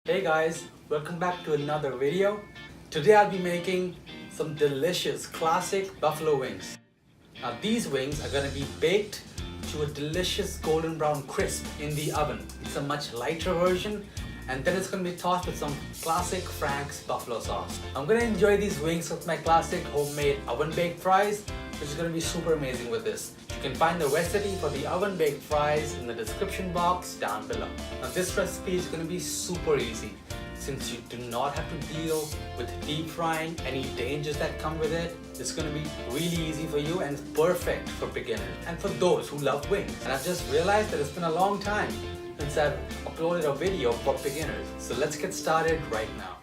Hey guys, welcome back to another video. Today I'll be making some delicious classic buffalo wings. Now these wings are going to be baked to a delicious golden brown crisp in the oven. It's a much lighter version and then it's going to be tossed with some classic Frank's buffalo sauce. I'm going to enjoy these wings with my classic homemade oven baked fries, which is going to be super amazing with this. You can find the recipe for the oven baked fries in the description box down below. Now this recipe is going to be super easy since you do not have to deal with deep frying, any dangers that come with it. It's going to be really easy for you and perfect for beginners and for those who love wings. And I've just realized that it's been a long time since I've uploaded a video for beginners. So let's get started right now.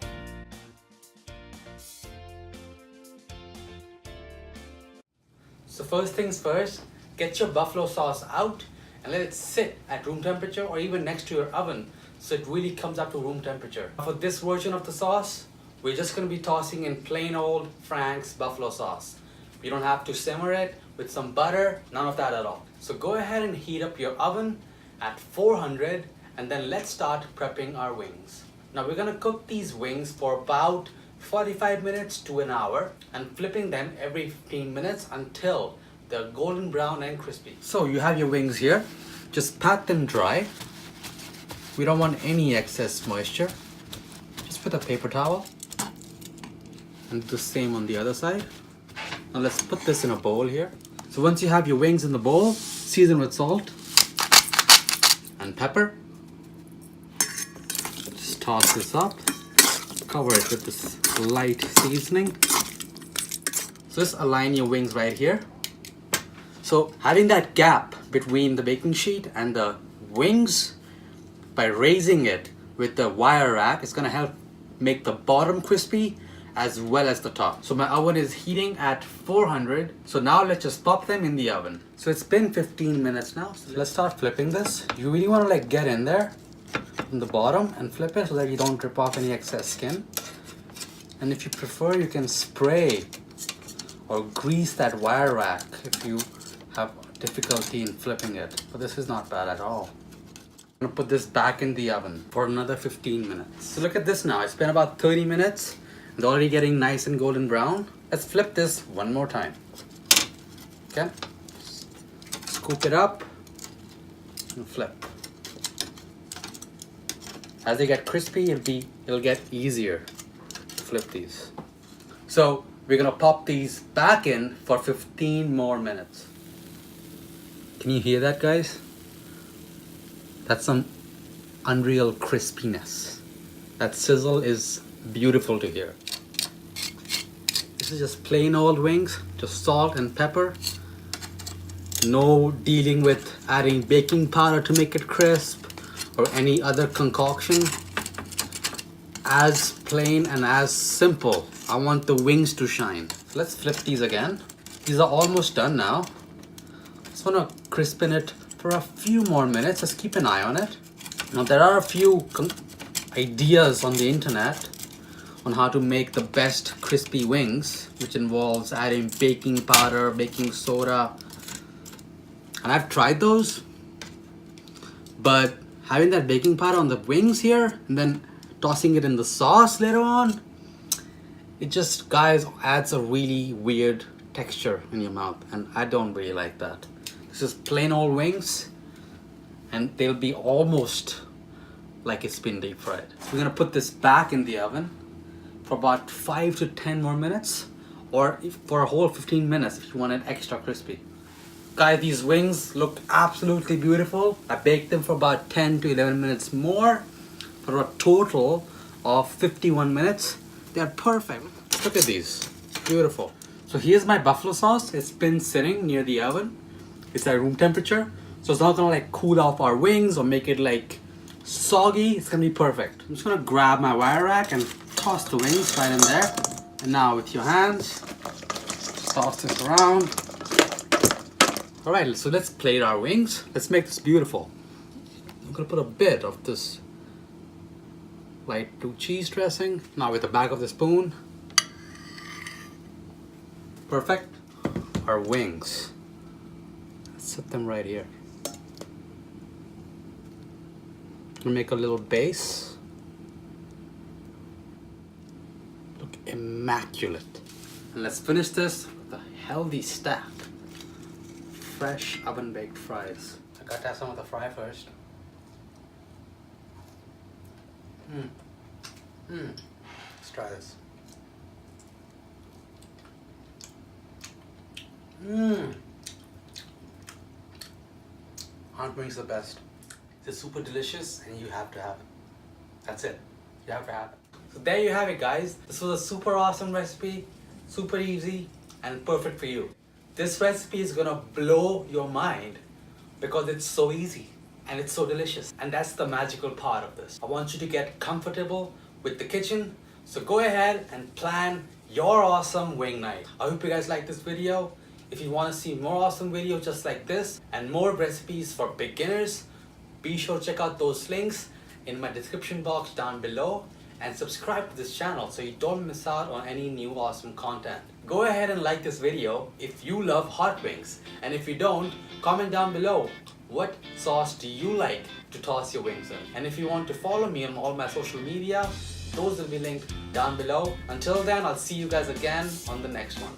So first things first, get your buffalo sauce out and let it sit at room temperature or even next to your oven so it really comes up to room temperature. For this version of the sauce, we're just going to be tossing in plain old Frank's buffalo sauce. You don't have to simmer it with some butter, none of that at all. So go ahead and heat up your oven at 400 and then let's start prepping our wings. Now we're going to cook these wings for about 45 minutes to an hour and flipping them every 15 minutes until they're golden brown and crispy. So you have your wings here, just pat them dry. We don't want any excess moisture. Just put a paper towel and do the same on the other side. Now let's put this in a bowl here. So once you have your wings in the bowl, season with salt and pepper. Just toss this up, cover it with this light seasoning. So just align your wings right here. So having that gap between the baking sheet and the wings, by raising it with the wire rack, it's gonna help make the bottom crispy as well as the top. So my oven is heating at 400. So now let's just pop them in the oven. So it's been 15 minutes now. So let's start flipping this. You really wanna like get in there in the bottom and flip it so that you don't rip off any excess skin. And if you prefer, you can spray or grease that wire rack if you have difficulty in flipping it. But this is not bad at all. I'm gonna put this back in the oven for another 15 minutes. So look at this now, it's been about 30 minutes. It's already getting nice and golden brown. Let's flip this one more time. Okay, scoop it up and flip. As they get crispy, it'll get easier to flip these. So we're gonna pop these back in for 15 more minutes. Can you hear that, guys? That's some unreal crispiness. That sizzle is beautiful to hear. This is just plain old wings, just salt and pepper. No dealing with adding baking powder to make it crisp or any other concoction. As plain and as simple. I want the wings to shine. So let's flip these again. These are almost done now. Just want to crispen it for a few more minutes. Just keep an eye on it. Now there are a few ideas on the internet on how to make the best crispy wings, which involves adding baking powder, baking soda. And I've tried those, but having that baking powder on the wings here and then tossing it in the sauce later on, it just, guys, adds a really weird texture in your mouth, and I don't really like that. This is plain old wings and they'll be almost like it's been deep fried. We're gonna put this back in the oven for about 5 to 10 more minutes, or for a whole 15 minutes if you want it extra crispy. Guys, these wings look absolutely beautiful. I baked them for about 10 to 11 minutes more for a total of 51 minutes. They're perfect. Look at these, beautiful. So here's my buffalo sauce. It's been sitting near the oven. It's at room temperature, so it's not gonna like cool off our wings or make it like soggy. It's gonna be perfect. I'm just gonna grab my wire rack and toss the wings right in there. And now with your hands, just toss this around. All right, so let's plate our wings. Let's make this beautiful. I'm gonna put a bit of this light blue cheese dressing. Now with the back of the spoon. Perfect. Our wings. Set them right here. Gonna make a little base. immaculate. And let's finish this with a healthy stack. Fresh oven baked fries. I gotta have some of the fry first. Let's try this. Hot wings are the best. They're super delicious and you have to have it. That's it. You have to have it. So there you have it, guys. This was a super awesome recipe, super easy and perfect for you. This recipe is gonna blow your mind because it's so easy and it's so delicious. And that's the magical part of this. I want you to get comfortable with the kitchen. So go ahead and plan your awesome wing night. I hope you guys like this video. If you want to see more awesome videos just like this and more recipes for beginners, be sure to check out those links in my description box down below and subscribe to this channel so you don't miss out on any new awesome content. Go ahead and like this video if you love hot wings, and if you don't, comment down below what sauce do you like to toss your wings in. And if you want to follow me on all my social media, those will be linked down below. Until then, I'll see you guys again on the next one.